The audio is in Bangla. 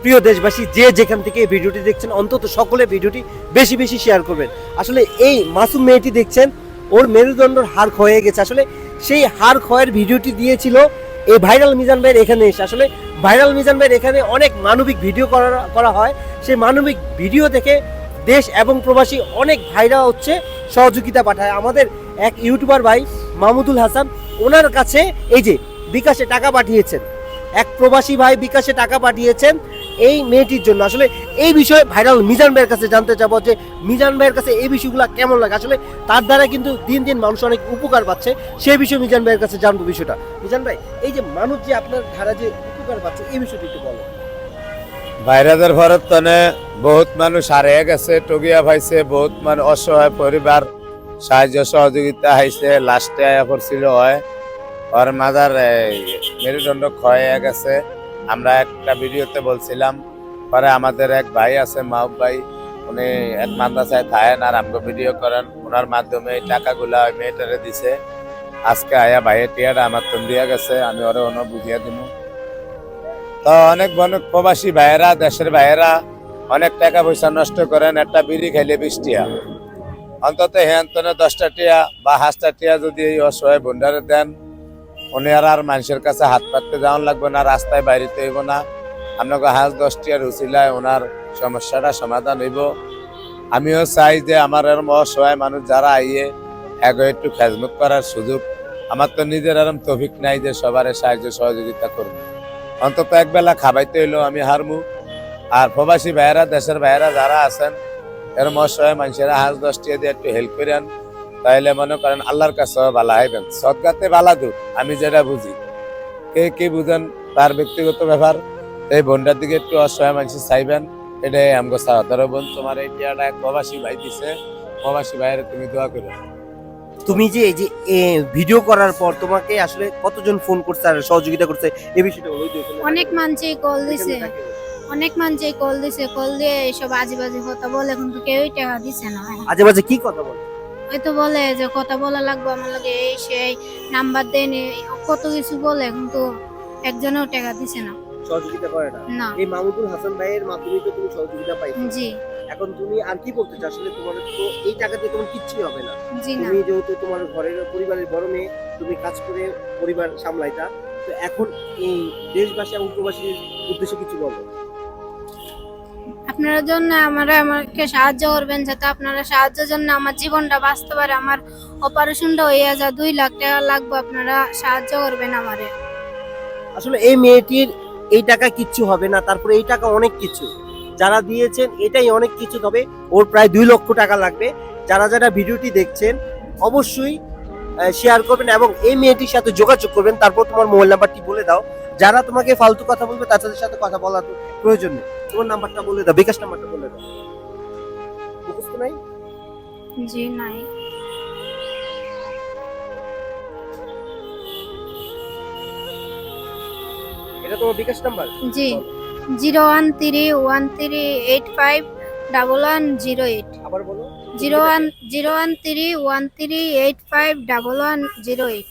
প্রিয় দেশবাসী, যে যেখান থেকে এই ভিডিওটি দেখছেন অন্তত সকলে ভিডিওটি বেশি বেশি শেয়ার করবেন। আসলে এই মাসুম মেয়েটি দেখছেন, ওর মেরুদণ্ডর হাড় ক্ষয়ে গেছে। আসলে সেই হাড় ক্ষয়ের ভিডিওটি দিয়েছিল এই ভাইরাল মিজান ভাইয়ের এখানে এসে। আসলে ভাইরাল মিজান ভাইয়ের এখানে অনেক মানবিক ভিডিও করা হয়। সেই মানবিক ভিডিও দেখে দেশ এবং প্রবাসী অনেক ভাইরা হচ্ছে সহযোগিতা পাঠায়। আমাদের এক ইউটিউবার ভাই মাহমুদুল হাসান, ওনার কাছে এই যে বিকাশে টাকা পাঠিয়েছেন, এক প্রবাসী ভাই বিকাশে টাকা পাঠিয়েছেন এই মেয়েটির জন্য। আসলে এই বিষয়ে ভাইরাল মিজান ভাইয়ের কাছে জানতে চাবো যে মিজান ভাইয়ের কাছে এই বিষয়গুলো কেমন লাগে। আসলে তার দ্বারা কিন্তু দিন দিন মানুষ অনেক উপকার পাচ্ছে, সেই বিষয়ে মিজান ভাইয়ের কাছে জানবো বিষয়টা। মিজান ভাই, এই যে মানুষ যে আপনার ধারা যে উপকার পাচ্ছে এই বিষয়টি একটু বলো। ভাইরাদের ভরতনে বহুত মানুষ হারিয়ে গেছে, টগিয়া পাইছে, বহুত মানুষ অসহায় পরিবার সাহায্য সহযোগিতা হয়েছে। লাস্টে আয়া পড়ছিল হয় ওর মাদার মেরুদণ্ড ক্ষয় হয়ে গেছে। আমরা একটা ভিডিওতে বলছিলাম, পরে আমাদের এক ভাই আছে মাহবুব ভাই, উনি এক মাদ্রাসায় থাকেন আর আমাকে ভিডিও করেন, ওনার মাধ্যমে এই টাকাগুলা ওই মেয়েটারে দিছে। আজকে আয়া ভাইয়ের টিয়াটা আমার তো দিয়া গেছে, আমি ওরা অন্য বুঝিয়ে দিব। তো অনেক অনেক প্রবাসী ভাইয়েরা, দেশের ভাইয়েরা অনেক টাকা পয়সা নষ্ট করেন। একটা বিড়ি খাইলে 20 টিয়া, অন্তত হেন্তনে 10টা টিয়া বা 5টা টিয়া যদি এই অসহায় ভণ্ডারে দেন, উনি আর মানুষের কাছে হাত পাততে যাওয়ান লাগবে না, রাস্তায় বাইরেতে হইব না। আপনাকে 5-10 টিয়ার উচিলায় ওনার সমস্যাটা সমাধান হইব। আমিও চাই যে আমার এরম অসহায় মানুষ যারা আইয়ে এগো একটু খেজমত করার সুযোগ। আমার তো নিজের এরম তৌফিক নাই যে সবার সাহায্য সহযোগিতা করব। অন্তত একবেলা খাবাইতে হইলেও আমি হারমু। আর প্রবাসী ভাইয়েরা, দেশের ভাইয়েরা যারা আছেন, এরম অসহায় মানুষেরা 5-10 টিয়া দিয়ে একটু হেল্প করেন, তাইলে মনে করেন আল্লাহর কাছে বালা হইবেন। সদগাতে বালা দুঃখ, আমি যেটা বুঝি, কে কি বুঝেন তার ব্যক্তিগত ব্যাপার। এই বোনটার দিকে একটু অসহায় মানুষ চাইবেন, এটাই আমগো চাওয়া। ধরো বোন, তোমার এই টিয়াটা এক প্রবাসী ভাই দিছে, প্রবাসী ভাইয়ের তুমি দোয়া করো। তুমি যে এই যে ভিডিও করার পর তোমাকে আসলে কতজন ফোন করছে আর সহযোগিতা করছে এই বিষয়টা বলো। অনেক মানুষই কল দিছে, অনেক মানুষই কল দিছে, কল দিয়ে এইসব আজে বাজে কথা বলে, কিন্তু কেউই টাকা দিছে না। আজে বাজে কি কথা বলে? ওই তো বলে যে কথা বলা লাগবে আমার লাগে, এই সেই নাম্বার দেয়নি, কত কিছু বলে, কিন্তু একজনও টাকা দিছে না, সহযোগিতা করে না। না। এই মাহমুদুল হাসান ভাইয়ের মাধ্যমে তো তুমি সহযোগিতা পাইছো। জি এখন তুমি আর কি বলতে চাও? আসলে তোমার তো এই টাকা দিয়ে তোমার কিচ্ছুই হবে না। জি না। তুমি যেহেতু তোমার ঘরের পরিবারের বড় মেয়ে, তুমি কাজ করে পরিবার সামলাইতা, তো এখন এই দেশবাসী এবং প্রবাসীর উদ্দেশ্যে কিছু বলো। আপনারা জন্য আমাকে সাহায্য করবেন, যাতে আপনারা সাহায্যের জন্য আমার জীবনটা বাঁচতে পারে। আমার অপারেশনটা হইয়া যা 2 লাখ টাকা লাগবে, আপনারা সাহায্য করবেন আমারে। আসলে এই মেয়েটির এই টাকা কিচ্ছু হবে না, তারপরে এই টাকা অনেক কিছু যারা দিয়েছেন এটাই অনেক কিছু, তবে ওর প্রায় 2 লক্ষ টাকা লাগবে। যারা যারা ভিডিওটি দেখছেন অবশ্যই শেয়ার করবেন এবং এই মেয়েটির সাথে যোগাযোগ করবেন। তারপর তোমার মোবাইল নাম্বারটি বলে দাও, যারা তোমাকে ফালতু কথা বলবে তাদের সাথে কথা বলার প্রয়োজন নেই। তোমার নাম্বারটা বলে দাও, বিকাশ নাম্বারটা বলে দাও। মুখস্থ নাই? জি নাই। এটা তোমার বিকাশ নাম্বার? জি 01313851108। আবার বলো। 01313851108।